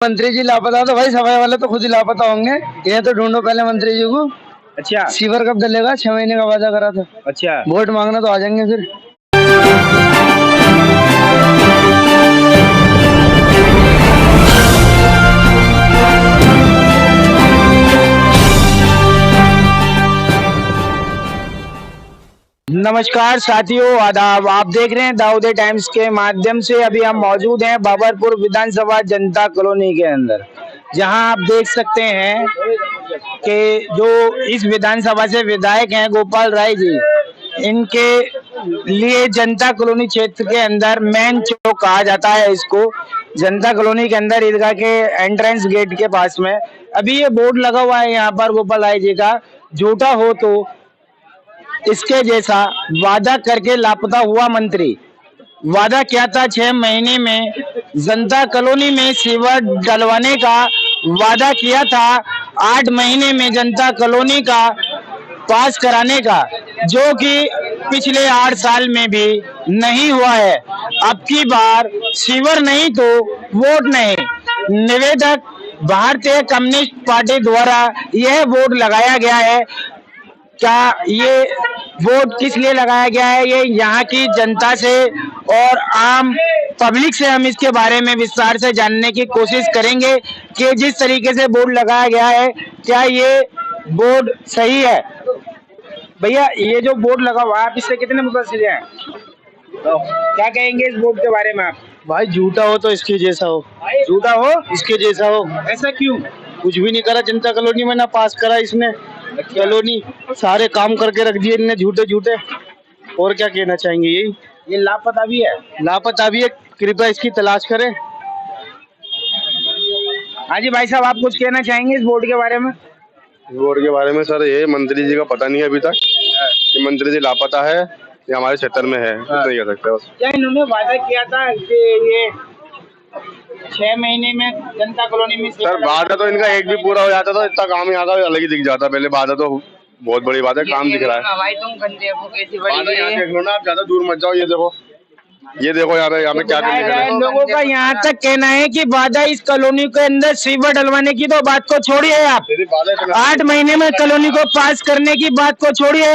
मंत्री जी लापता तो भाई सफाई वाले तो खुद ही लापता होंगे। ये तो ढूंढो पहले मंत्री जी को। अच्छा, सीवर कब डलेगा? 6 महीने का वादा करा था। अच्छा। वोट मांगना तो आ जाएंगे फिर। नमस्कार साथियों, आदाब। आप देख रहे हैं दाऊदे टाइम्स के माध्यम से। अभी हम मौजूद हैं बाबरपुर विधानसभा जनता कॉलोनी के अंदर, जहां आप देख सकते हैं कि जो इस विधानसभा से विधायक हैं गोपाल राय जी, इनके लिए जनता कॉलोनी क्षेत्र के अंदर मेन चौक कहा जाता है इसको। जनता कॉलोनी के अंदर ईदगाह के एंट्रेंस गेट के पास में अभी ये बोर्ड लगा हुआ है यहाँ पर गोपाल राय जी का, झूठा हो तो इसके जैसा वादा करके लापता हुआ मंत्री। वादा क्या था? 6 महीने में जनता कॉलोनी में सीवर डलवाने का वादा किया था। 8 महीने में जनता कॉलोनी का पास कराने का, जो कि पिछले 8 साल में भी नहीं हुआ है। अब की बार सीवर नहीं तो वोट नहीं। निवेदक भारतीय कम्युनिस्ट पार्टी द्वारा यह बोर्ड लगाया गया है। क्या ये वोट किस लिए लगाया गया है? ये यहाँ की जनता से और आम पब्लिक से हम इसके बारे में विस्तार से जानने की कोशिश करेंगे कि जिस तरीके से बोर्ड लगाया गया है, क्या ये बोर्ड सही है? भैया, ये जो बोर्ड लगा हुआ है, आप इससे कितने मुतासिर हैं? तो क्या कहेंगे इस बोर्ड के बारे में आप? भाई झूठा हो तो इसके जैसा हो। झूठा हो? इसके जैसा हो। ऐसा क्यों? कुछ भी नहीं करा जनता कॉलोनी में, ना पास करा इसने कॉलोनी। सारे काम करके रख दिए इनने झूठे झूठे। और क्या कहना चाहेंगे? यही ये लापता भी है। लापता भी है, कृपया इसकी तलाश करें। हाँ जी भाई साहब, आप कुछ कहना चाहेंगे इस बोर्ड के बारे में? बोर्ड के बारे में सर, ये मंत्री जी का पता नहीं है अभी तक कि मंत्री जी लापता है या हमारे क्षेत्र में है, कुछ नहीं कह सकते बस। क्या इन्होंने वादा किया था कि ये 6 महीने में जनता कॉलोनी में? सर वादा तो इनका एक भी पूरा हो जाता तो इतना काम यहाँ का अलग ही दिख जाता। पहले वादा तो बहुत बड़ी बात है, काम दिख रहा है। देख लो ना, आप ज्यादा दूर मत जाओ। ये देखो यहाँ पे क्या करने का है। लोगों का यहाँ तक कहना है कि वादा इस कॉलोनी के अंदर सीवर डलवाने की तो बात को छोड़िए आप, 8 महीने में कॉलोनी को पास करने की बात को छोड़िए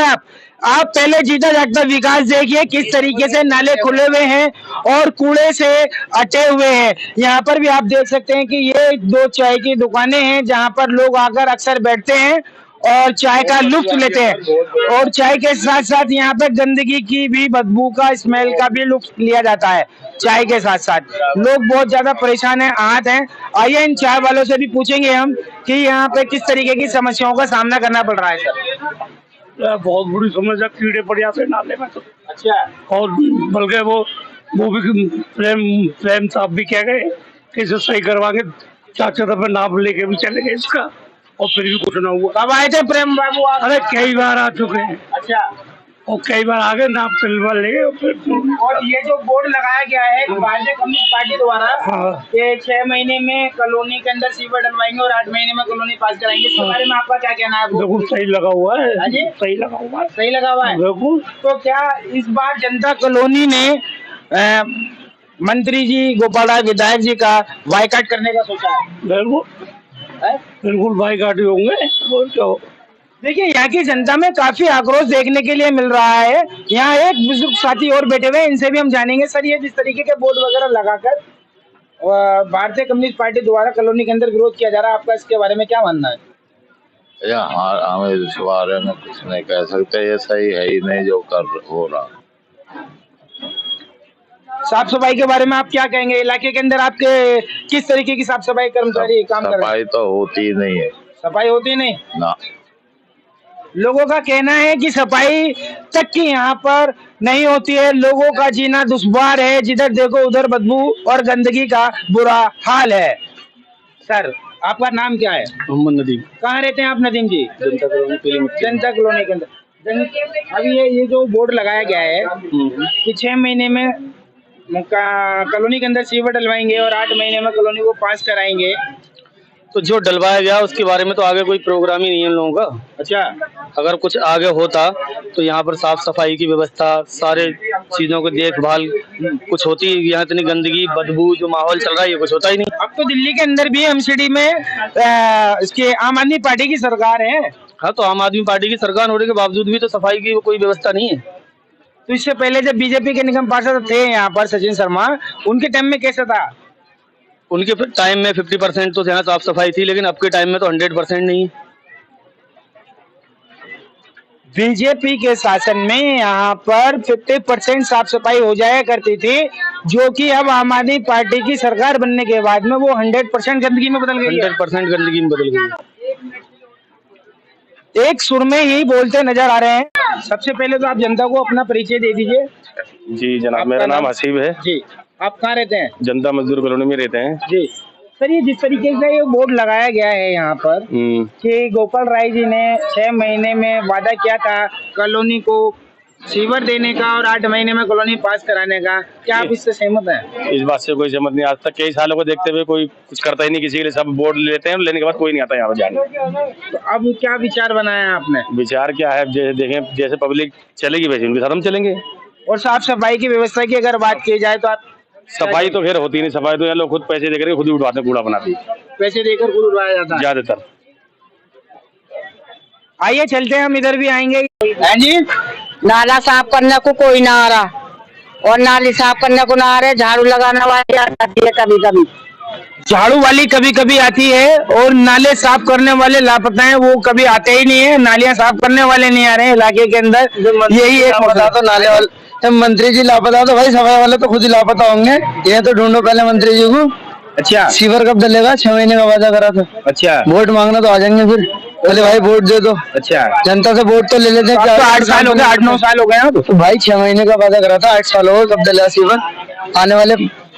आप पहले जीता जागता विकास देखिए, किस तरीके से नाले खुले हुए हैं और कूड़े से अटे हुए हैं। यहाँ पर भी आप देख सकते हैं कि ये 2 चाय की दुकानें हैं, जहाँ पर लोग आकर अक्सर बैठते हैं और चाय का लुत्फ लेते हैं। और चाय के साथ साथ यहाँ पे गंदगी की भी बदबू का, स्मेल का भी लुत्फ लिया जाता है। चाय के साथ साथ लोग बहुत ज्यादा परेशान हैं, आहत हैं। आइए इन चाय वालों से भी पूछेंगे हम कि यहाँ पे किस तरीके की समस्याओं का सामना करना पड़ रहा है। सर बहुत बुरी समस्या, कीड़े पड़ जाते हैं नाले में तो। अच्छा। और बल्कि वो भी प्रेम साहब भी कह गए कि इसे सही करवाएंगे। 4 दफे नाप लेके भी चले गए इसका और फिर भी कुछ ना हुआ। कब आए थे प्रेम बाबू आप? अरे कई बार आ चुके हैं। अच्छा। और कई बार आगे नाप पिलवा लेंगे और ये जो बोर्ड लगाया गया है भारतीय कम्युनिस्ट पार्टी द्वारा, ये 6 महीने में कॉलोनी के अंदर सीवर डलवाएंगे और 8 महीने में कॉलोनी पास कराएंगे, इसके बारे में आपका क्या कहना है? बिल्कुल सही लगा हुआ है। हाँ जी, सही लगा हुआ है। सही लगा हुआ है बिल्कुल। तो क्या इस बार जनता कॉलोनी ने मंत्री जी गोपाल राय विधायक जी का बाइकाट करने का सोचा है? बिल्कुल बाइकाट होंगे। और क्या? देखिए, यहाँ की जनता में काफी आक्रोश देखने के लिए मिल रहा है। यहाँ एक बुजुर्ग साथी और बैठे हुए हैं, इनसे भी हम जानेंगे। सर, ये जिस तरीके के बोर्ड वगैरह लगाकर भारतीय कम्युनिस्ट पार्टी द्वारा कॉलोनी के अंदर विरोध किया जा रहा है, आपका इसके बारे में क्या मानना है? हमें इस बारे में कुछ नहीं कह सकते, ये सही है ही नहीं जो कर हो रहा। साफ सफाई के बारे में आप क्या कहेंगे? इलाके के अंदर आपके किस तरीके की साफ सफाई कर्मचारी काम कर रहे हैं? सफाई तो होती ही नहीं है। सफाई होती नहीं ना। लोगों का कहना है कि सफाई तक की यहाँ पर नहीं होती है। लोगों का जीना दुश्वार है, जिधर देखो उधर बदबू और गंदगी का बुरा हाल है। सर, आपका नाम क्या है? मोहम्मद नदीम। कहाँ रहते हैं आप नदीम जी? जनता कॉलोनी जनता कॉलोनी के अंदर। अभी ये जो बोर्ड लगाया गया है कि 6 महीने में कॉलोनी के अंदर सीवर डलवाएंगे और 8 महीने में कॉलोनी को पास कराएंगे, तो जो डलवाया गया उसके बारे में तो आगे कोई प्रोग्राम ही नहीं है इन लोगों का। अच्छा, अगर कुछ आगे होता तो यहाँ पर साफ सफाई की व्यवस्था, सारे चीजों की देखभाल कुछ होती। यहाँ इतनी गंदगी, बदबू जो माहौल चल रहा है, ये कुछ होता ही नहीं। अब तो दिल्ली के अंदर भी एमसीडी में इसके आम आदमी पार्टी की सरकार है। हाँ, तो आम आदमी पार्टी की सरकार होने के बावजूद भी तो सफाई की कोई व्यवस्था नहीं है। तो इससे पहले जब बीजेपी के निगम पार्षद थे यहाँ पर सचिन शर्मा, उनके टाइम में कैसा था? उनके टाइम में 50% तो यहाँ साफ सफाई थी, लेकिन अब के टाइम में तो 100% नहीं है। बीजेपी के शासन में यहाँ पर 50% साफ सफाई हो जाया करती थी, जो कि अब आम आदमी पार्टी की सरकार बनने के बाद में वो 100% गंदगी में बदल गई है। 100% गंदगी में बदल गई। एक सुर में ही बोलते नजर आ रहे हैं। सबसे पहले तो आप जनता को अपना परिचय दे दीजिए। जी जनाब, मेरा नाम हसीब है जी। आप कहाँ रहते हैं? जनता मजदूर कॉलोनी में रहते हैं जी। सर, ये जिस तरीके से ये बोर्ड लगाया गया है यहाँ पर कि गोपाल राय जी ने 6 महीने में वादा किया था कॉलोनी को सीवर देने का और 8 महीने में कॉलोनी पास कराने का, क्या आप इससे सहमत हैं? इस बात से कोई सहमत नहीं। आज तक कई सालों को देखते हुए कोई कुछ करता ही नहीं किसी के लिए। सब बोर्ड लेते हैं, लेने के बाद कोई नहीं आता यहाँ पर जाने। तो अब क्या विचार बनाया है आपने? विचार क्या है, जैसे देखें जैसे पब्लिक चलेगी वैसे उनके साथ हम चलेंगे। और साफ सफाई की व्यवस्था की अगर बात की जाए तो आप? सफाई तो खैर होती नहीं, सफाई तो यहाँ लोग खुद पैसे देकर खुद ही उठवाते हैं, कूड़ा बनाते हैं। पैसे देकर खुद उड़वाया जाता है ज्यादातर। आइए चलते हैं, हम इधर भी आएंगे। हैं जी? नाला साफ करने को कोई ना आ रहा और नाली साफ करने को ना आ रहे। झाड़ू लगाने वाली आती है कभी कभी, झाड़ू वाली कभी कभी आती है और नाले साफ करने वाले लापता हैं, वो कभी आते ही नहीं है। नालियां साफ करने वाले नहीं आ रहे हैं इलाके के अंदर। यही एक बता तो नाले वाले मंत्री जी लापता, तो भाई सफाई वाले तो खुद ही लापता होंगे। ये तो ढूंढो पहले मंत्री जी को। अच्छा, सीवर कब डलेगा? 6 महीने का वादा करा था। अच्छा, वोट मांगना तो आ जाएंगे फिर। पहले भाई वोट दे दो। अच्छा, जनता से वोट तो ले लेते हैं। तो 8 साल हो गए, 8-9 साल हो गए हैं। तो भाई 6 महीने का वादा करा था, 8 साल हो गए, कब डला सीवर? आने वाले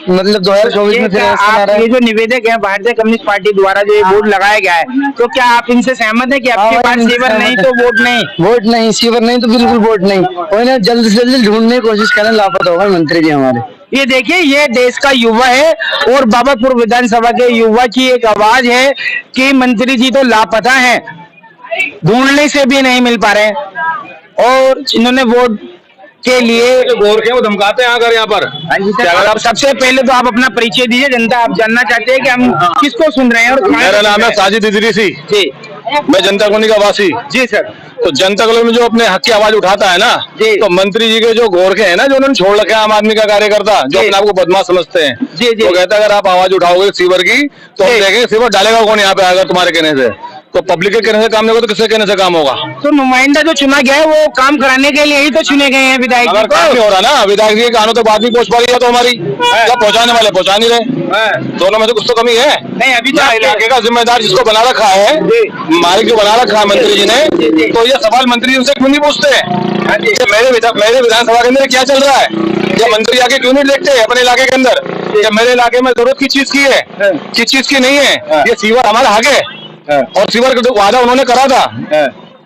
मतलब 2024 में फिर आप ये जो निवेदक है भारतीय कम्युनिस्ट पार्टी द्वारा जो ये बोर्ड लगाया गया है, तो क्या आप इनसे सहमत है कि आपके पास सीवर नहीं तो वोट नहीं? वोट नहीं, सीवर नहीं तो बिल्कुल वोट नहीं। कोई ना जल्द से जल्द ढूंढने की कोशिश करें, लापता होगा मंत्री जी हमारे। ये देखिए, ये देश का युवा है और बाबरपुर विधानसभा के युवा की एक आवाज है कि मंत्री जी तो लापता हैं, ढूंढने से भी नहीं मिल पा रहे हैं और इन्होंने वोट के लिए गोर के वो धमकाते हैं अगर यहाँ पर। अगर आप सबसे पहले तो आप अपना परिचय दीजिए, जनता आप जानना चाहते हैं कि हम किसको सुन रहे हैं। और मेरा नाम है साजिद इदरीसी जी, मैं जनता कॉलोनी का वासी। जी सर। तो जनता कॉलोनी में जो अपने हक की आवाज उठाता है ना, जी। तो मंत्री जी के जो गोरखे हैं ना, जो उन्होंने छोड़ रखे हैं आम आदमी का कार्यकर्ता, जो जी। अपने आप को बदमाश समझते हैं, जी, जी। तो कहता है अगर आप आवाज उठाओगे सीवर की तो हम जी। देखेंगे सीवर डालेगा कौन यहाँ पे। अगर तुम्हारे कहने से तो पब्लिक के कहने से काम नहीं होगा तो किसके कहने से काम होगा? तो नुमाइंदा जो चुना गया है वो काम कराने के लिए ही तो चुने गए हैं विधायक जी अगर काम नहीं को। हो रहा ना, विधायक जी के कानों तक बात नहीं पहुंच पा रही है तो हमारी क्या पहुंचाने वाले पहुंचा नहीं रहे। दोनों में तो कुछ तो कमी है। नहीं, अभी तो इलाके का जिम्मेदार जिसको बना रखा है, मालिक जो बना रखा है मंत्री जी ने, तो ये सवाल मंत्री जी उनसे क्यों नहीं पूछते हैं कि मेरे विधानसभा के अंदर क्या चल रहा है? ये मंत्री आके क्यों नहीं देखते अपने इलाके के अंदर कि मेरे इलाके में जरूरत किस चीज की है, किस चीज की नहीं है? ये सीवर हमारा हक है और सीवर का जो वादा उन्होंने करा था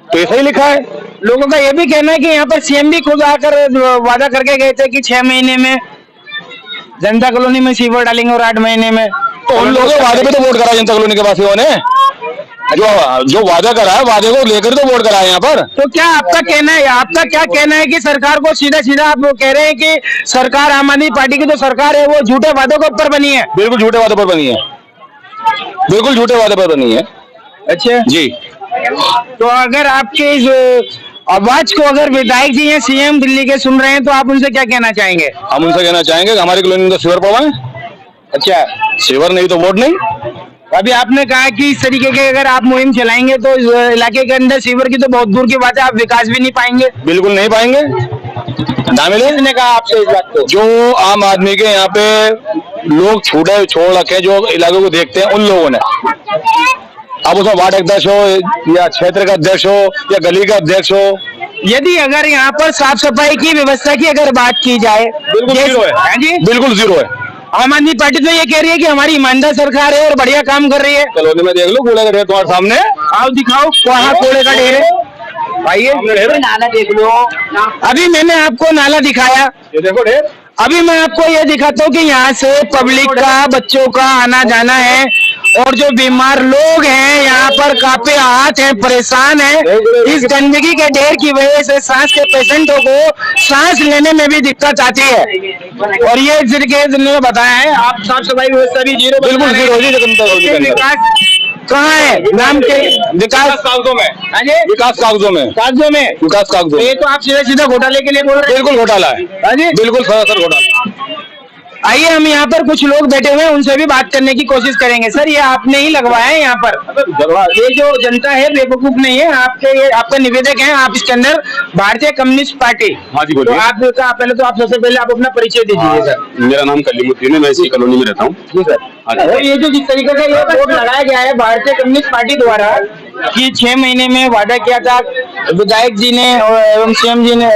तो ऐसा ही लिखा है। लोगों का ये भी कहना है कि यहाँ पर सीएम भी खुद आकर वादा करके गए थे कि 6 महीने में जनता कॉलोनी में सीवर डालेंगे और 8 महीने में। तो उन लोगों के वादे पे तो वोट करा जनता कॉलोनी के वासियों ने। जो वादा करा है वादे को लेकर तो वोट करा है यहाँ पर। तो क्या आपका कहना है, आपका क्या कहना है कि सरकार को सीधा सीधा आप कह रहे हैं कि सरकार आम आदमी पार्टी की जो सरकार है वो झूठे वादों के ऊपर बनी है? बिल्कुल झूठे वादे पर बनी है, बिल्कुल झूठे वादे पर बनी है। अच्छा जी। तो अगर आपके इस आवाज को अगर विधायक जी या सीएम दिल्ली के सुन रहे हैं तो आप उनसे क्या कहना चाहेंगे? हम उनसे कहना चाहेंगे कि हमारी कॉलोनी में तो सीवर पड़वाएं। अच्छा, सीवर नहीं तो वोट नहीं। अभी आपने कहा कि इस तरीके के अगर आप मुहिम चलाएंगे तो इस इलाके के अंदर सीवर की तो बहुत दूर की बात है, आप विकास भी नहीं पाएंगे। बिल्कुल नहीं पाएंगे। ना मिले। किसने कहा आपसे इस बात को? जो आम आदमी के यहाँ पे लोग छोड़ रखे, जो इलाके को देखते हैं, उन लोगों ने। अब उसमें वार्ड अध्यक्ष हो या क्षेत्र का अध्यक्ष हो या गली का अध्यक्ष हो, यदि अगर यहाँ पर साफ सफाई की व्यवस्था की अगर बात की जाए, बिल्कुल जीरो है। हाँ जी, बिल्कुल जीरो है। आम आदमी पार्टी तो ये कह रही है कि हमारी ईमानदार सरकार है और बढ़िया काम कर रही है। कॉलोनी में देख लो कूड़े का ढेर तुम्हारे सामने। आओ दिखाओ वहाँ कूड़े का ढेर है, आइए नाला देख लो। अभी मैंने आपको नाला दिखाया, ये देखो ढेर। अभी मैं आपको ये दिखाता हूँ कि यहाँ से पब्लिक का, बच्चों का आना जाना है और जो बीमार लोग हैं यहाँ पर काफी आहत हैं, परेशान हैं। इस गंदगी के ढेर की वजह से सांस के पेशेंटों को सांस लेने में भी दिक्कत आती है। और ये जिन्होंने बताया है, आप साफ सफाई व्यवस्था भी जीरो, बिल्कुल जीरो। विकास कहाँ है? नाम के विकास कागजों में, विकास कागजों में, विकास कागजों। ये तो आप सीधा सीधा घोटाले के लिए बोल रहे हैं। बिल्कुल घोटाला है, बिल्कुल सरासर घोटाला। आइए हम यहाँ पर कुछ लोग बैठे हुए हैं, उनसे भी बात करने की कोशिश करेंगे। सर, ये आपने ही लगवाया है यहाँ पर? ये जो जनता है बेवकूफ नहीं है, आपका निवेदक है, आप इसके अंदर भारतीय कम्युनिस्ट पार्टी। हाँ जी बोलिए। तो आप पहले तो आप सबसे पहले आप अपना परिचय दीजिए। सर, मेरा नाम कलीमुद्दीन है, मैं इसी कॉलोनी में रहता हूँ। जी सर। और ये जो जिस तरीके का ये बोर्ड लगाया गया है भारतीय कम्युनिस्ट पार्टी द्वारा कि 6 महीने में वादा किया था विधायक जी ने एवं सीएम जी ने,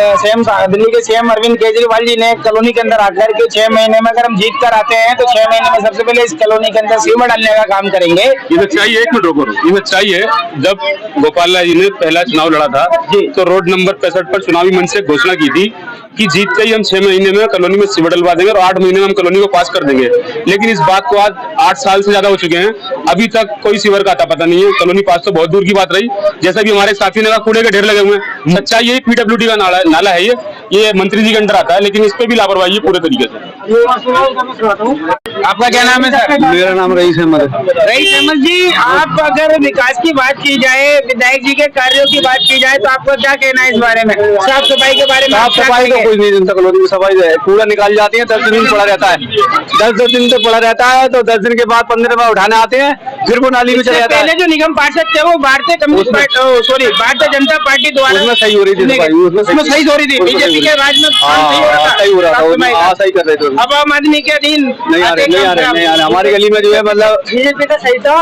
दिल्ली के सीएम अरविंद केजरीवाल जी ने कॉलोनी के अंदर आकर के 6 महीने में अगर हम जीत कर आते हैं तो 6 महीने में सबसे पहले इस कॉलोनी के अंदर सीवर डालने का काम करेंगे। ये सच्चाई है, एक मिनट रोको, ये सच्चाई है। जब गोपाल राय जी ने पहला चुनाव लड़ा था तो रोड नंबर 65 पर चुनावी मंच से घोषणा की थी कि जीतते ही हम 6 महीने में कॉलोनी में सीवर डलवा देंगे और 8 महीने में हम कॉलोनी को पास कर देंगे। लेकिन इस बात को आज 8 साल से ज्यादा हो चुके हैं, अभी तक कोई सीवर का आता पता नहीं है। कॉलोनी पास तो बहुत दूर की बात रही। जैसा भी हमारे साथी ने कहा, कूड़े के ढेर लगे हुए हैं। सच्चाई यही पीडब्ल्यूडी का नाला है, ये मंत्री जी के अंडर आता है, लेकिन इस पे भी लापरवाही है पूरे तरीके से। आपका क्या नाम है सर? मेरा नाम रईस अहमद है। रईस अहमद जी, आप अगर विकास की बात की जाए, विधायक जी के कार्यों की बात की जाए, तो आपका क्या कहना है इस बारे में? साफ सफाई के बारे में? साफ सफाई तो कुछ नहीं, जनता कॉलोनी में सफाई है, कूड़ा निकाल जाती है, 10 दिन पड़ा रहता है, 10 दिन तक पड़ा रहता है, तो 10 दिन के बाद 15 बार उठाने आते हैं, फिर वो नाली में चले जाता है। पहले जो निगम पार्षद थे वो भारतीय कम्युनिस्ट भारतीय जनता पार्टी द्वारा उसमें सही हो रही थी सफाई, उसमें सही हो रही थी, बीजेपी के राज में सही हो रहा था, सही कर रहे थे। अब आम आदमी के अधीन नहीं आ रहे। हमारी गली में जो है मतलब बीजेपी का सही था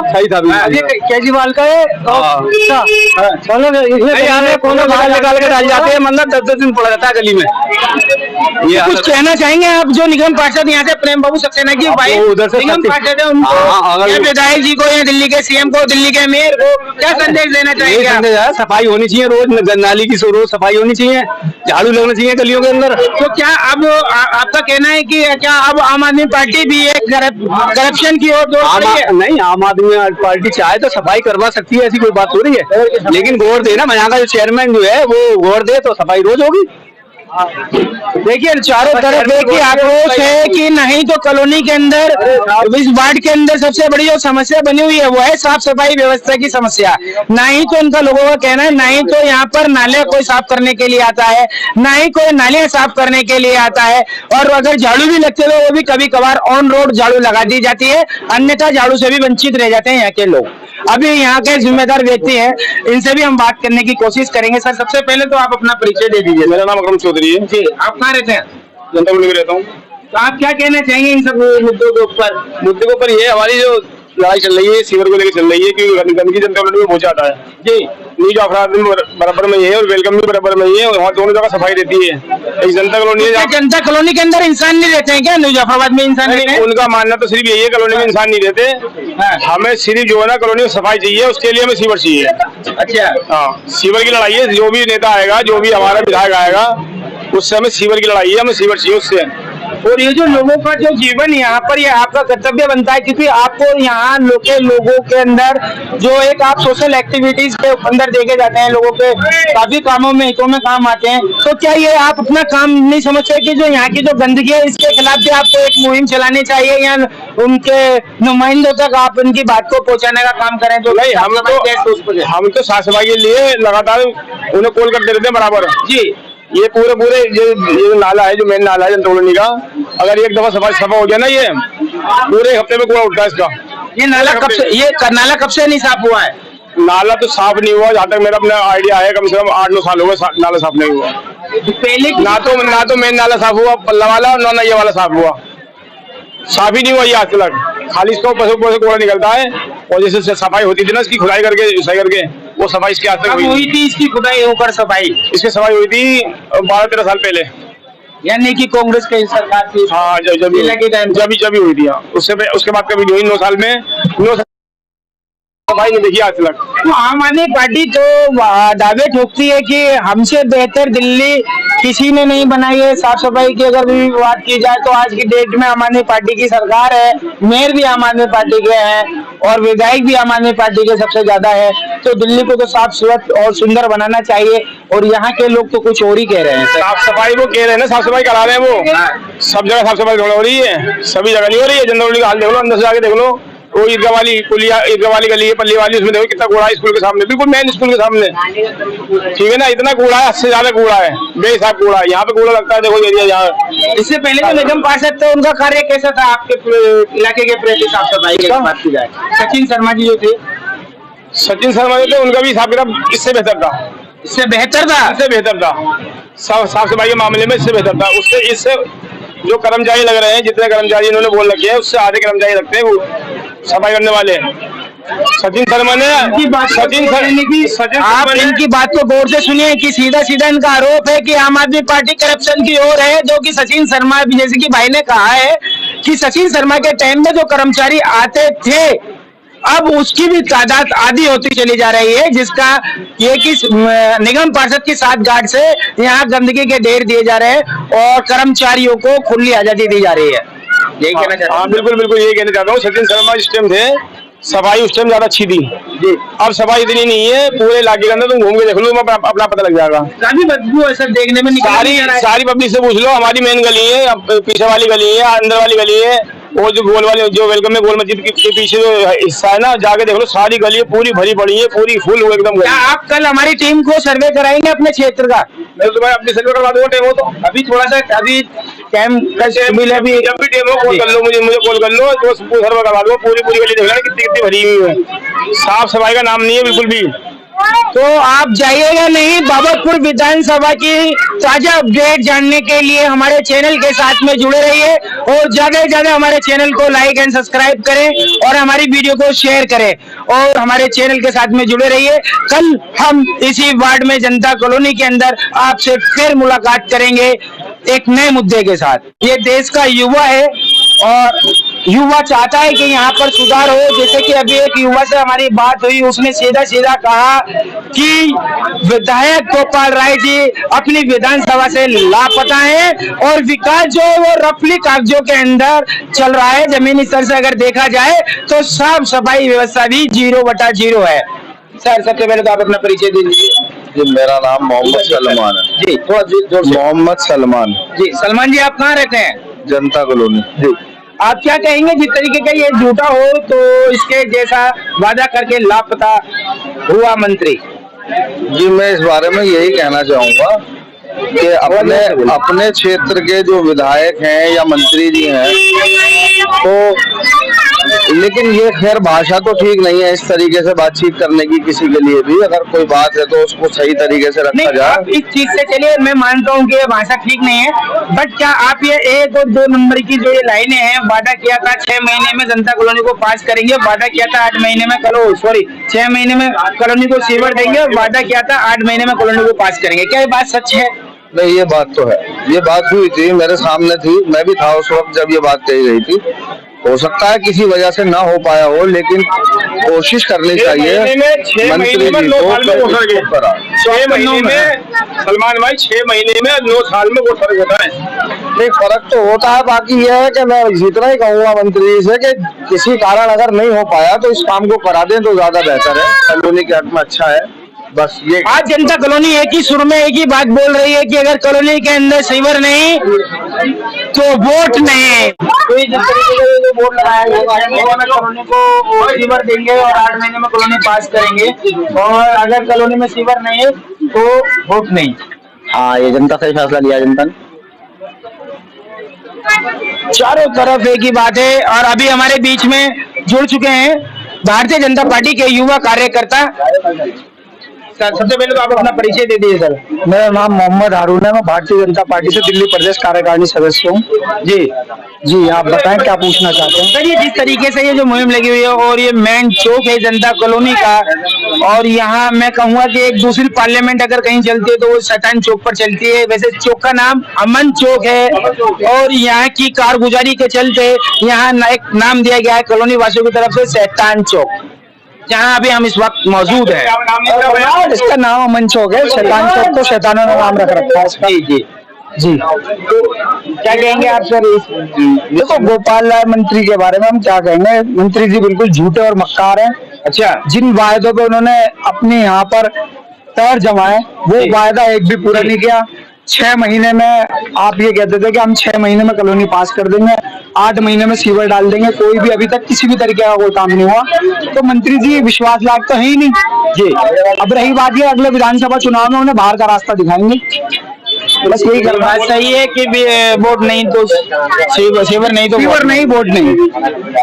केजरीवाल का है, निकाल के डाल जाते हैं, मतलब 10 दिन पड़ा रहता है गली में। ये कुछ कहना चाहेंगे आप जो निगम पार्षद यहाँ से प्रेम बाबू सक्सेना की भाई उधर से निगम पार्षद है उनको, या विधायक जी को, या दिल्ली के सीएम को, दिल्ली के मेयर को क्या संदेश देना चाहिए? सफाई होनी चाहिए, रोज नाली की रोज सफाई होनी चाहिए, झाड़ू लगना चाहिए गलियों के अंदर। तो क्या अब आपका कहना है कि क्या अब आम आदमी पार्टी भी एक करप्शन की ओर दौड़ रही है? नहीं, आम आदमी पार्टी चाहे तो सफाई करवा सकती है, ऐसी कोई बात हो रही है, लेकिन गौर दे ना, यहाँ का जो चेयरमैन जो है वो गौर दे तो सफाई रोज होगी। देखिए चारों तरफ देखिए आक्रोश है कि नहीं तो कॉलोनी के अंदर, इस वार्ड के अंदर सबसे बड़ी जो समस्या बनी हुई है वो है साफ सफाई व्यवस्था की समस्या। ना ही तो उनका लोगों का कहना है, ना ही तो यहाँ पर नाले कोई साफ करने के लिए आता है, ना ही कोई नालियां साफ करने के लिए आता है, और अगर झाड़ू भी लगते हैं वो भी कभी कभार ऑन रोड झाड़ू लगा दी जाती है, अन्यथा झाड़ू से भी वंचित रह जाते हैं यहाँ के लोग। अभी यहाँ के जिम्मेदार व्यक्ति हैं, इनसे भी हम बात करने की कोशिश करेंगे। सर, सबसे पहले तो आप अपना परिचय दे दीजिए। मेरा नाम अकरम चौधरी है जी। आप कहाँ रहते हैं? जनता कॉलोनी में रहता हूँ। तो आप क्या कहना चाहेंगे इन सब मुद्दों के ऊपर? मुद्दे के ऊपर ये हमारी जो लड़ाई चल रही है सीवर को लेकर चल रही है, क्योंकि गंदगी जनता कॉलोनी में बहुत ज्यादा है जी। नीच अफराद बराबर में ही है और वेलकम भी बराबर में ही है, और वहाँ दोनों जगह सफाई रहती है। एक जनता कॉलोनी है, जनता कॉलोनी के अंदर इंसान नहीं रहते हैं क्या? मुजफ्फराबाद में इंसान नहीं रहते? उनका मानना तो सिर्फ यही है कॉलोनी में इंसान नहीं रहते। हमें सिर्फ जो है ना कॉलोनी में सफाई चाहिए, उसके लिए हमें सीवर चाहिए। अच्छा, हाँ, सीवर की लड़ाई है। जो भी नेता आएगा, जो भी हमारा विधायक आएगा, उससे हमें सीवर की लड़ाई है, हमें सीवर चाहिए उससे। और ये जो लोगों का जो जीवन यहाँ पर, ये आपका कर्तव्य बनता है, क्योंकि आपको यहाँ लोगों के अंदर जो एक आप सोशल एक्टिविटीज के अंदर देखे जाते हैं, लोगों के काफी कामों में, हितों में काम आते हैं। तो क्या ये आप अपना काम नहीं समझते कि जो यहाँ की जो गंदगी है इसके खिलाफ भी आपको एक मुहिम चलानी चाहिए, या उनके नुमाइंदों तक आप उनकी बात को पहुँचाने का काम करें? तो नहीं, हम तो साफ सफाई के लिए लगातार उन्हें कॉल करते रहते हैं बराबर जी। ये पूरे ये नाला है, जो मेन नाला है जनता कॉलोनी का, अगर एक दफा सफा हो गया ना, ये पूरे हफ्ते में कूड़ा उठता है इसका। ये नाला कब से नहीं साफ हुआ है? नाला तो साफ नहीं हुआ, जहाँ तक मेरा अपना आइडिया है, कम से कम 8-9 साल हो गए नाला साफ नहीं हुआ। पहले ना तो मेन नाला साफ हुआ पल्ला वाला, और ना ये वाला साफ हुआ, साफ ही नहीं हुआ ये आज तक। खाली इसको ऊपर से कूड़ा निकलता है, और जैसे सफाई होती थी ना इसकी खुदाई करके सही करके, वो सफाई इसके आज तक हुई थी। इसकी खुदाई होकर सफाई, इसकी सफाई हुई थी 12-13 साल पहले, यानी कि कांग्रेस की सरकार थी। हाँ, जब हुई थी। उसके बाद कभी 9 साल में 9 साल सफाई नहीं देखी आज तक। तो आम आदमी पार्टी तो दावे ठोकती है कि हमसे बेहतर दिल्ली किसी ने नहीं बनाई है। साफ सफाई की अगर भी बात की जाए तो आज की डेट में आम आदमी पार्टी की सरकार है, मेयर भी आम आदमी पार्टी के हैं और विधायक भी आम आदमी पार्टी के सबसे ज्यादा है। तो दिल्ली को तो साफ स्वच्छ और सुंदर बनाना चाहिए और यहाँ के लोग तो कुछ और ही कह रहे हैं। साफ सफाई वो कह रहे हैं ना, साफ सफाई करा रहे हैं वो, सब जगह साफ सफाई हो रही है, सभी जगह नहीं हो रही है। जनरल का हाल देख लो, अंदर से जाके देख लो, वो ईदगाह वाली पुलिया, ईदगाह वाली गली है, पल्ली वाली, उसमें देखो कितना कूड़ा है स्कूल के सामने, बिल्कुल मेन स्कूल के सामने, ठीक है ना, इतना कूड़ा है, इससे ज्यादा कूड़ा है, बेहिसाब कूड़ा है, यहाँ पे कूड़ा लगता है। देखो एरिया यहाँ, इससे पहले जो निगम पार्षद थे उनका कार्य कैसा था आपके इलाके के प्रति साफ सफाई की बात की जाए? सचिन शर्मा जी जो थे, सचिन शर्मा जो थे, उनका भी हिसाब किताब इससे बेहतर था, इससे बेहतर था, इससे बेहतर था, साफ सफाई के मामले में इससे बेहतर था। उससे इससे जो कर्मचारी लग रहे हैं, जितने कर्मचारी इन्होंने बोल रखे हैं, उससे आधे कर्मचारी रखते हैं वो सफाई करने वाले। सचिन शर्मा ने आप इनकी बात को गौर से सुनिए कि सीधा सीधा इनका आरोप है कि आम आदमी पार्टी करप्शन की ओर है, जो कि सचिन शर्मा, जैसे कि भाई ने कहा है कि सचिन शर्मा के टाइम में जो कर्मचारी आते थे अब उसकी भी तादाद आधी होती चली जा रही है, जिसका ये कि निगम पार्षद की साठगांठ से यहाँ गंदगी के ढेर दिए जा रहे हैं और कर्मचारियों को खुली आजादी दी जा रही है। यही कहना चाहता हूँ। बिल्कुल बिल्कुल यही कहना चाहता हूँ। सचिन शर्मा इस टाइम थे, सफाई उस टाइम ज्यादा अच्छी थी जी, अब सफाई इतनी नहीं है। पूरे इलाके के अंदर तुम घूम के देख लो, अपना पता लग जाएगा। काफी बदबू है सर, देखने में सारी पब्लिक से पूछ लो। हमारी मेन गली है, पीछे वाली गली है, अंदर वाली गली है, वो जो गोल वाली जो वेलकम है, गोल मस्जिद के पीछे जो हिस्सा है ना, जाके देख लो, सारी गली पूरी भरी पड़ी है, पूरी फुल हो एकदम। क्या आप कल हमारी टीम को सर्वे कराएंगे अपने क्षेत्र का? मैं तुम्हारे अपनी सर्वे करवा दूंगा। टाइम हो तो अभी थोड़ा सा अभी टाइम का शेड्यूल है, अभी जब भी टाइम हो कॉल कर लो, मुझे कॉल कर लो, तो सर्वे करवा दूंगा। पूरी गली देख लेना कितनी कितनी भरी हुई है, साफ सफाई का नाम नहीं है बिल्कुल भी। तो आप जाइएगा नहीं। बाबरपुर विधानसभा की ताजा अपडेट जानने के लिए हमारे चैनल के साथ में जुड़े रहिए और ज्यादा से ज्यादा हमारे चैनल को लाइक एंड सब्सक्राइब करें और हमारी वीडियो को शेयर करें और हमारे चैनल के साथ में जुड़े रहिए। कल हम इसी वार्ड में जनता कॉलोनी के अंदर आपसे फिर मुलाकात करेंगे एक नए मुद्दे के साथ। ये देश का युवा है और युवा चाहता है कि यहाँ पर सुधार हो। जैसे कि अभी एक युवा से हमारी बात हुई, उसने सीधा सीधा कहा कि विधायक गोपाल राय जी अपनी विधानसभा से लापता है और विकास जो है वो रफली कागजों के अंदर चल रहा है। जमीनी स्तर से अगर देखा जाए तो साफ सफाई व्यवस्था भी 0/0 है। सर सबसे पहले तो आप अपना परिचय दे दीजिए। जी मेरा नाम मोहम्मद सलमान है। जी थोड़ा जोर से। मोहम्मद सलमान। जी सलमान जी, आप कहाँ रहते हैं? जनता कॉलोनी। जी आप क्या कहेंगे, जिस तरीके का ये झूठा हो तो इसके जैसा वादा करके लापता हुआ मंत्री? जी मैं इस बारे में यही कहना चाहूंगा कि अपने क्षेत्र के जो विधायक हैं या मंत्री जी हैं, तो लेकिन ये खैर भाषा तो ठीक नहीं है इस तरीके से बातचीत करने की। किसी के लिए भी अगर कोई बात है तो उसको सही तरीके से रखा जाए। इस चीज से चलिए, मैं मानता हूँ कि ये भाषा ठीक नहीं है, बट क्या आप ये 1 और 2 नंबर की जो ये लाइनें हैं, वादा किया था 6 महीने में जनता कॉलोनी को पास करेंगे, वादा किया था 8 महीने में 6 महीने में कॉलोनी को सीवर देंगे और वादा किया था 8 महीने में कॉलोनी को पास करेंगे, क्या ये बात सच है? नहीं, ये बात तो है, ये बात हुई थी, मेरे सामने थी, मैं भी था उस वक्त जब ये बात कही गई थी। हो सकता है किसी वजह से ना हो पाया हो, लेकिन कोशिश करनी चाहिए मंत्री जी को। 6 महीने में सलमान भाई 6 महीने में 9 साल में वो फर्क होता है। नहीं, फर्क तो होता है। बाकी यह है कि मैं जितना ही कहूँगा मंत्री जी से कि किसी कारण अगर नहीं हो पाया तो इस काम को करा दें तो ज्यादा बेहतर है, कॉलोनी के हक में अच्छा है। बस ये आज जनता कॉलोनी एक ही सुर में एक ही बात बोल रही है कि अगर कॉलोनी के अंदर सीवर नहीं तो वोट नहीं। तो जिस तरीके से जो बोर्ड लगाया गया है कॉलोनी को सीवर देंगे और 8 महीने में कॉलोनी पास करेंगे, और अगर कॉलोनी में सीवर नहीं है तो वोट नहीं। हाँ, ये जनता का ही फैसला लिया जनता ने। चारों तरफ एक ही बात है। और अभी हमारे बीच में जुड़ चुके हैं भारतीय जनता पार्टी के युवा कार्यकर्ता। सबसे पहले तो आप अपना परिचय दे दीजिए सर। मेरा नाम मोहम्मद हारून है, मैं भारतीय जनता पार्टी से दिल्ली प्रदेश कार्यकारिणी सदस्य हूँ। जी आप बताएं क्या पूछना चाहते हैं? सर ये जिस तरीके से ये जो मुहिम लगी हुई है और ये मेन चौक है जनता कॉलोनी का, और यहाँ मैं कहूँगा कि एक दूसरी पार्लियामेंट अगर कहीं चलती है तो वो शैतान चौक पर चलती है। वैसे चौक का नाम अमन चौक है और यहाँ की कारगुजारी के चलते यहाँ एक नाम दिया गया है कॉलोनी वासियों की तरफ से शैतान चौक। जहाँ अभी हम इस वक्त मौजूद हैं। इसका नाम अमन चौक है, शैतान चौक तो शैतानों ने नाम रख रखा है इसका। जी जी जी क्या कहेंगे आप सर इस देखो, गोपाल राय मंत्री के बारे में हम क्या कहेंगे। मंत्री जी बिल्कुल झूठे और मक्कार हैं। अच्छा जिन वायदों पे उन्होंने अपने यहाँ पर पैर जमाए, वो वायदा एक भी पूरा नहीं किया। 6 महीने में आप ये कहते थे कि हम 6 महीने में कॉलोनी पास कर देंगे, 8 महीने में सीवर डाल देंगे, कोई भी अभी तक किसी भी तरीके का कोई काम नहीं हुआ। तो मंत्री जी विश्वास लायक तो है ही नहीं जी। अब रही बात ये, अगले विधानसभा चुनाव में उन्हें बाहर का रास्ता दिखाएंगे, बस यही करना बात सही है कि वोट नहीं तो सेवर नहीं तो सीवर नहीं, वोट नहीं,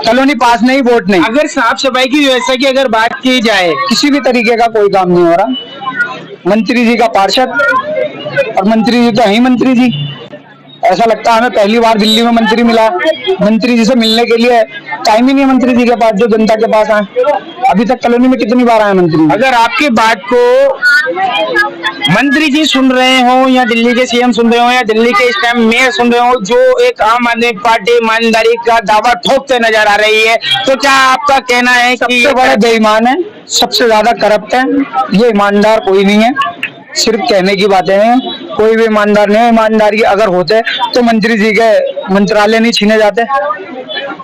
कॉलोनी पास नहीं, वोट नहीं। अगर साफ सफाई की व्यवस्था की अगर बात की जाए, किसी भी तरीके का कोई काम नहीं हो रहा। मंत्री जी का पार्षद, और मंत्री जी तो है ही मंत्री जी। ऐसा लगता है हमें पहली बार दिल्ली में मंत्री मिला। मंत्री जी से मिलने के लिए टाइम ही नहीं है मंत्री जी के पास, जो जनता के पास आए। अभी तक कॉलोनी में कितनी बार आए मंत्री? अगर आपकी बात को मंत्री जी सुन रहे हो या दिल्ली के सीएम सुन रहे हो या दिल्ली के इस टाइम मेयर सुन रहे हो, जो एक आम आदमी पार्टी ईमानदारी का दावा ठोकते नजर आ रही है, तो क्या आपका कहना है कि सबसे बड़े बेईमान है, सबसे ज्यादा करप्ट है, ये ईमानदार कोई नहीं है। सिर्फ कहने की बातें हैं, कोई भी ईमानदार नहीं है। ईमानदारी अगर होते तो मंत्री जी के मंत्रालय नहीं छीने जाते।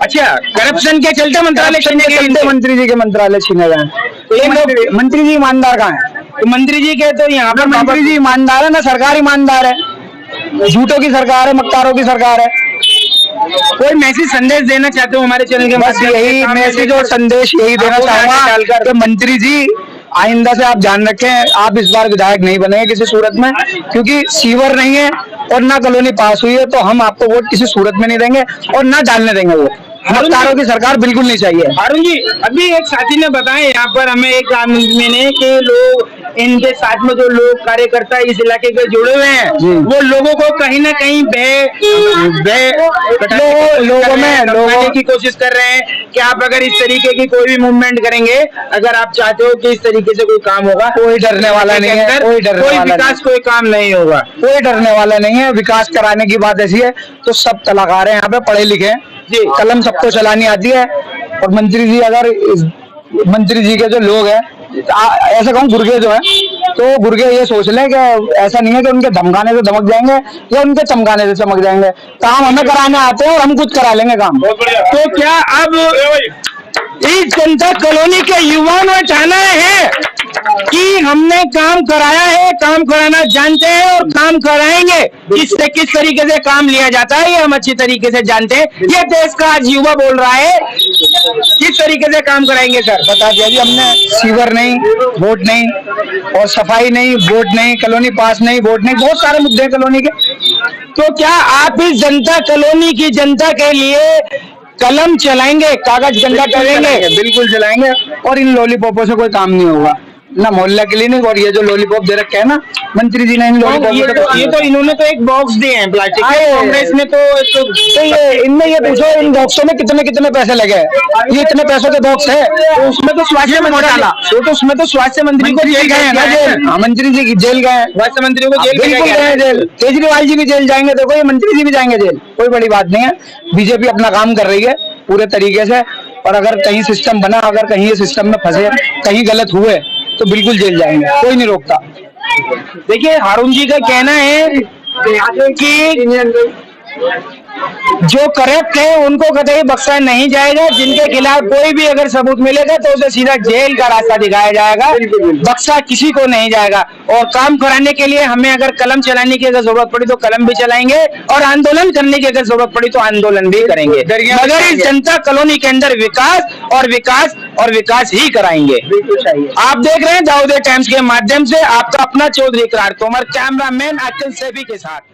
अच्छा, करप्शन के चलते मंत्रालय छीने गए, मंत्री जी के मंत्रालय छीने गए। मंत्री जी ईमानदार कहाँ है? तो मंत्री जी के तो यहाँ पर मंत्री जी ईमानदार है ना, सरकार ईमानदार है? झूठों की सरकार है, मक्कारों की सरकार है। कोई मैसेज संदेश देना चाहते हो हमारे चैनल के बस यही मैसेज और संदेश यही देना चाहूंगा कि मंत्री जी आइंदा से आप ध्यान रखें, आप इस बार विधायक नहीं बनेंगे किसी सूरत में, क्योंकि सीवर नहीं है और ना कॉलोनी पास हुई है, तो हम आपको वोट किसी सूरत में नहीं देंगे और ना डालने देंगे वोट। मक्कारों की सरकार बिल्कुल नहीं चाहिए। अरुण जी, अभी एक साथी ने बताया यहाँ पर हमें एक आदमी ने कि लोग इनके साथ में जो लोग कार्यकर्ता इस इलाके के जुड़े हुए हैं, वो लोगों को कहीं ना कहीं लोगों की कोशिश कर रहे हैं कि आप अगर इस तरीके की कोई भी मूवमेंट करेंगे, अगर आप चाहते हो कि इस तरीके से कोई काम होगा, कोई डरने वाला नहीं है, कोई विकास कोई काम नहीं होगा, कोई डरने वाला नहीं है। विकास कराने की बात ऐसी है तो सब कलाकार हैं यहाँ पे, पढ़े लिखे हैं जी, कलम सबको चलानी आती है। और मंत्री जी, अगर मंत्री जी के जो लोग हैं, ऐसा कहूँ गुर्गे जो है, तो गुर्गे ये सोच लें कि ऐसा नहीं है कि उनके धमकाने से धमक जाएंगे या उनके चमकाने से चमक जाएंगे। काम हमें कराने आते हैं और हम खुद करा लेंगे काम। तो क्या अब इस जनता कॉलोनी के युवाओं ने चाहना है कि हमने काम कराया है, काम कराना जानते हैं और काम कराएंगे, इससे किस तरीके से काम लिया जाता है ये हम अच्छी तरीके से जानते हैं। ये देश का आज युवा बोल रहा है, किस तरीके से काम कराएंगे सर? बता दिया जी हमने, सीवर नहीं, वोट नहीं, और सफाई नहीं, वोट नहीं, कॉलोनी पास नहीं, वोट नहीं, बहुत सारे मुद्दे हैं कॉलोनी के। तो क्या आप इस जनता कॉलोनी की जनता के लिए कलम चलाएंगे, कागज गंदा करेंगे? बिल्कुल चलाएंगे, और इन लॉलीपॉपों से कोई काम नहीं होगा ना। मोहल्ला क्लिनिक और ये जो लॉलीपॉप दे रखे है ना मंत्री जी ने, इन लॉलीपॉप ये तो इन्होंने तो एक बॉक्स दिए हैं प्लास्टिक के, कांग्रेस ने तो ये इनमें ये पूछो इन बॉक्सों में कितने कितने पैसे लगे हैं? ये इतने पैसों के बॉक्स है, तो उसमें तो स्वास्थ्य मंत्री, तो उसमें तो स्वास्थ्य मंत्री को जेल गए हैं ना, जेल। हाँ, मंत्री जी की जेल गए, स्वास्थ्य मंत्री को जेल गए, जेल। केजरीवाल जी भी जेल जाएंगे, देखो ये मंत्री जी भी जाएंगे जेल, कोई बड़ी बात नहीं है। बीजेपी अपना काम कर रही है पूरे तरीके से, और अगर कहीं सिस्टम बना, अगर कहीं ये सिस्टम में फंसे, कहीं गलत हुए, तो बिल्कुल जेल जाएंगे, कोई नहीं रोकता। देखिए, अरुण जी का कहना है कि जो करप्ट है उनको कतई बख्शा नहीं जाएगा, जिनके खिलाफ कोई भी अगर सबूत मिलेगा तो उसे सीधा जेल का रास्ता दिखाया जाएगा, बख्शा किसी को नहीं जाएगा। और काम कराने के लिए हमें अगर कलम चलाने की अगर जरूरत पड़ी तो कलम भी चलाएंगे, और आंदोलन करने की अगर जरूरत पड़ी तो आंदोलन भी करेंगे, मगर इस जनता कॉलोनी के अंदर विकास और विकास और विकास ही कराएंगे। आप देख रहे हैं दाऊदे टाइम्स के माध्यम से आपका अपना चौधरी करार तोमर, कैमरामैन अखिल सेबी के साथ।